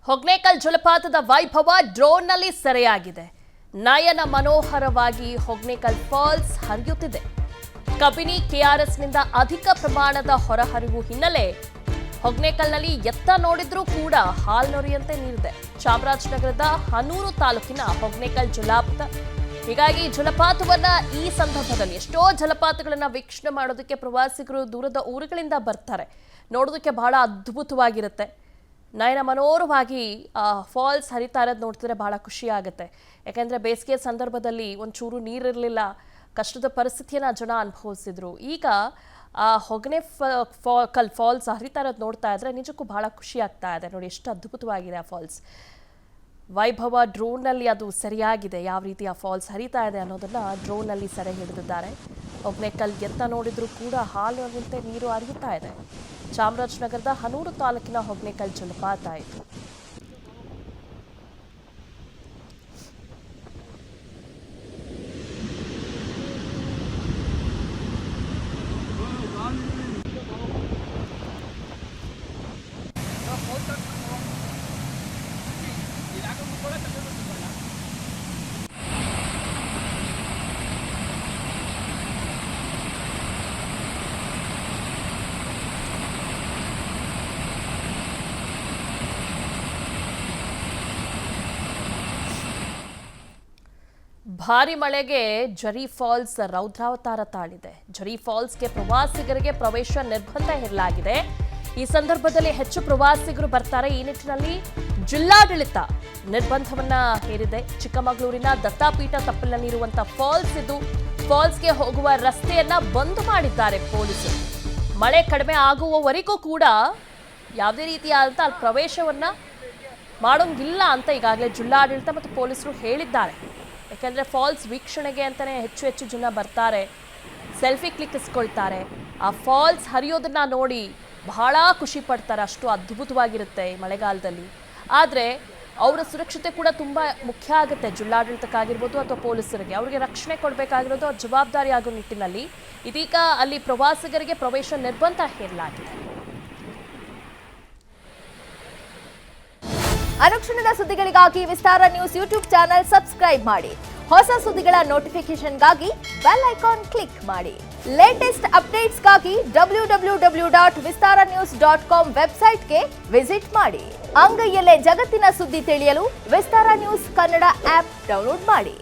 ಹೊಗ್ನೇಕಲ್ ಜಲಪಾತದ ವೈಭವ ಡ್ರೋನ್ನಲ್ಲಿ ಸೆರೆಯಾಗಿದೆ. ನಯನ ಮನೋಹರವಾಗಿ ಹೊಗ್ನೇಕಲ್ ಫಾಲ್ಸ್ ಹರಿಯುತ್ತಿದೆ. ಕಬಿನಿ ಕೆಆರ್ಎಸ್ನಿಂದ ಅಧಿಕ ಪ್ರಮಾಣದ ಹೊರಹರಿವು ಹಿನ್ನೆಲೆ ಹೊಗ್ನೇಕಲ್ನಲ್ಲಿ ಎತ್ತ ನೋಡಿದ್ರೂ ಕೂಡ ಹಾಲ್ನೊರೆಯಂತೆ ನೀರಿದೆ. ಚಾಮರಾಜನಗರದ ಹನೂರು ತಾಲೂಕಿನ ಹೊಗ್ನೇಕಲ್ ಜಲಪಾತ. ಹೀಗಾಗಿ ಜಲಪಾತವನ್ನ ಈ ಸಂದರ್ಭದಲ್ಲಿ ಎಷ್ಟೋ ಜಲಪಾತಗಳನ್ನ ವೀಕ್ಷಣೆ ಮಾಡೋದಕ್ಕೆ ಪ್ರವಾಸಿಗರು ದೂರದ ಊರುಗಳಿಂದ ಬರ್ತಾರೆ. ನೋಡೋದಕ್ಕೆ ಬಹಳ ಅದ್ಭುತವಾಗಿರುತ್ತೆ. ನಯನ ಮನೋಹರವಾಗಿ ಫಾಲ್ಸ್ ಹರಿತಾ ಇರೋದು ನೋಡ್ತಿದ್ರೆ ಬಹಳ ಖುಷಿ ಆಗುತ್ತೆ. ಯಾಕೆಂದರೆ ಬೇಸಿಗೆ ಸಂದರ್ಭದಲ್ಲಿ ಒಂಚೂರು ನೀರಿರಲಿಲ್ಲ, ಕಷ್ಟದ ಪರಿಸ್ಥಿತಿಯನ್ನು ಜನ ಅನುಭವಿಸಿದ್ರು. ಈಗ ಹೊಗ್ನೇಕಲ್ ಫಾಲ್ಸ್ ಹರಿತಾ ಇರೋದು ನೋಡ್ತಾ ಇದ್ರೆ ನಿಜಕ್ಕೂ ಬಹಳ ಖುಷಿ ಆಗ್ತಾ ಇದೆ. ನೋಡಿ ಎಷ್ಟು ಅದ್ಭುತವಾಗಿದೆ ಆ ಫಾಲ್ಸ್. ವೈಭವ ಡ್ರೋನ್ನಲ್ಲಿ ಅದು ಸರಿಯಾಗಿದೆ. ಯಾವ ರೀತಿ ಆ ಫಾಲ್ಸ್ ಹರಿತಾ ಇದೆ ಅನ್ನೋದನ್ನ ಡ್ರೋನ್ನಲ್ಲಿ ಸೆರೆ ಹಿಡಿದಿದ್ದಾರೆ. ಹೊಗ್ನೇಕಲ್ ಎತ್ತ ನೋಡಿದ್ರೂ ಕೂಡ ಹಾಲಿನಂತೆ ನೀರು ಹರಿಯುತ್ತಾ ಇದೆ. ಚಾಮರಾಜನಗರದ ಹನೂರು ತಾಲೂಕಿನ ಹೊಗ್ನೇಕಲ್ ಜಲಪಾತ ಇದು. ಭಾರಿ ಮಳೆಗೆ ಜರಿ ಫಾಲ್ಸ್ ರೌದ್ರಾವತಾರ ತಾಳಿದೆ. ಜರಿ ಫಾಲ್ಸ್ಗೆ ಪ್ರವಾಸಿಗರಿಗೆ ಪ್ರವೇಶ ನಿರ್ಬಂಧ ಹೇರಲಾಗಿದೆ. ಈ ಸಂದರ್ಭದಲ್ಲಿ ಹೆಚ್ಚು ಪ್ರವಾಸಿಗರು ಬರ್ತಾರೆ. ಈ ನಿಟ್ಟಿನಲ್ಲಿ ಜಿಲ್ಲಾಡಳಿತ ನಿರ್ಬಂಧವನ್ನ ಹೇರಿದೆ. ಚಿಕ್ಕಮಗಳೂರಿನ ದತ್ತಾಪೀಠ ತಪ್ಪಲಿನಲ್ಲಿರುವಂತಹ ಫಾಲ್ಸ್ ಇದು. ಫಾಲ್ಸ್ಗೆ ಹೋಗುವ ರಸ್ತೆಯನ್ನ ಬಂದ್ ಮಾಡಿದ್ದಾರೆ ಪೊಲೀಸರು. ಮಳೆ ಕಡಿಮೆ ಆಗುವವರೆಗೂ ಕೂಡ ಯಾವುದೇ ರೀತಿಯಾದಂಥ ಅಲ್ಲಿ ಪ್ರವೇಶವನ್ನ ಮಾಡೋಂಗಿಲ್ಲ ಅಂತ ಈಗಾಗಲೇ ಜಿಲ್ಲಾಡಳಿತ ಮತ್ತು ಪೊಲೀಸರು ಹೇಳಿದ್ದಾರೆ. ಯಾಕೆಂದರೆ ಫಾಲ್ಸ್ ವೀಕ್ಷಣೆಗೆ ಅಂತಲೇ ಹೆಚ್ಚು ಜನ ಬರ್ತಾರೆ, ಸೆಲ್ಫಿ ಕ್ಲಿಕ್ಕಿಸ್ಕೊಳ್ತಾರೆ. ಆ ಫಾಲ್ಸ್ ಹರಿಯೋದನ್ನ ನೋಡಿ ಬಹಳ ಖುಷಿ ಪಡ್ತಾರೆ. ಅಷ್ಟು ಅದ್ಭುತವಾಗಿರುತ್ತೆ ಈ ಮಳೆಗಾಲದಲ್ಲಿ. ಆದರೆ ಅವರ ಸುರಕ್ಷತೆ ಕೂಡ ತುಂಬ ಮುಖ್ಯ ಆಗುತ್ತೆ. ಜಿಲ್ಲಾಡಳಿತಕ್ಕಾಗಿರ್ಬೋದು ಅಥವಾ ಪೊಲೀಸರಿಗೆ ಅವರಿಗೆ ರಕ್ಷಣೆ ಕೊಡಬೇಕಾಗಿರೋದು ಅವ್ರ ಜವಾಬ್ದಾರಿ ಆಗೋ ನಿಟ್ಟಿನಲ್ಲಿ ಇದೀಗ ಅಲ್ಲಿ ಪ್ರವಾಸಿಗರಿಗೆ ಪ್ರವೇಶ ನಿರ್ಬಂಧ ಹೇರಲಾಗಿದೆ. ಅನುಕ್ಷಣದ ಸುದ್ದಿಗಳಿಗಾಗಿ ವಿಸ್ತಾರ ನ್ಯೂಸ್ ಯೂಟ್ಯೂಬ್ ಚಾನೆಲ್ ಸಬ್ಸ್ಕ್ರೈಬ್ ಮಾಡಿ. ಹೊಸ ಸುದ್ದಿಗಳ ನೋಟಿಫಿಕೇಶನ್ಗಾಗಿ ಬೆಲ್ ಐಕಾನ್ ಕ್ಲಿಕ್ ಮಾಡಿ. ಲೇಟೆಸ್ಟ್ ಅಪ್ಡೇಟ್ಸ್ಗಾಗಿ www.vistaranews.com ವೆಬ್ಸೈಟ್ಗೆ ವಿಸಿಟ್ ಮಾಡಿ. ಅಂಗೈಯಲ್ಲೇ ಜಗತ್ತಿನ ಸುದ್ದಿ ತಿಳಿಯಲು ವಿಸ್ತಾರ ನ್ಯೂಸ್ ಕನ್ನಡ ಆಪ್ ಡೌನ್ಲೋಡ್ ಮಾಡಿ.